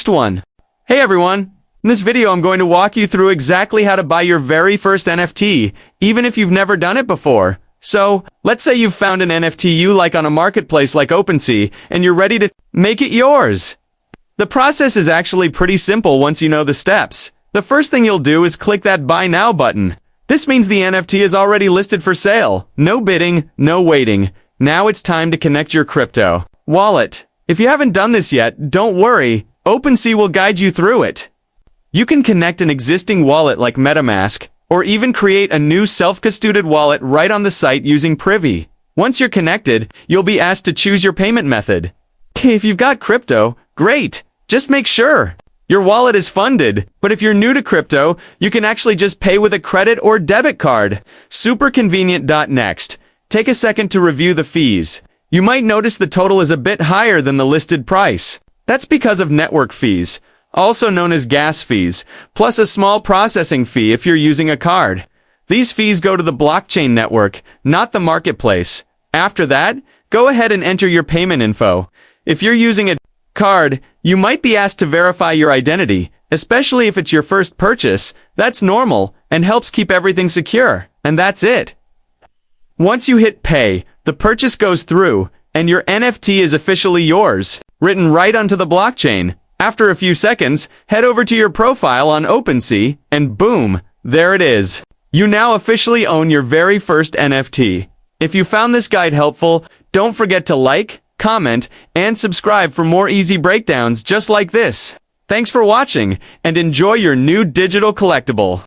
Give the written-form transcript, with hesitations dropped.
Next one. Hey everyone! In this video I'm going to walk you through exactly how to buy your very first NFT, even if you've never done it before. So, let's say you've found an NFT you like on a marketplace like OpenSea, and you're ready to make it yours. The process is actually pretty simple once you know the steps. The first thing you'll do is click that Buy Now button. This means the NFT is already listed for sale. No bidding, no waiting. Now it's time to connect your crypto wallet. If you haven't done this yet, don't worry. OpenSea will guide you through it. You can connect an existing wallet like MetaMask, or even create a new self-custodied wallet right on the site using Privy. Once you're connected, you'll be asked to choose your payment method. If you've got crypto, great! Just make sure your wallet is funded. But if you're new to crypto, you can actually just pay with a credit or debit card. Super convenient. Next, take a second to review the fees. You might notice the total is a bit higher than the listed price. That's because of network fees, also known as gas fees, plus a small processing fee if you're using a card. These fees go to the blockchain network, not the marketplace. After that, go ahead and enter your payment info. If you're using a card, you might be asked to verify your identity, especially if it's your first purchase. That's normal and helps keep everything secure. And that's it. Once you hit pay, the purchase goes through, and your NFT is officially yours, written right onto the blockchain. After a few seconds, head over to your profile on OpenSea, and boom, there it is. You now officially own your very first NFT. If you found this guide helpful, don't forget to like, comment, and subscribe for more easy breakdowns just like this. Thanks for watching, and enjoy your new digital collectible.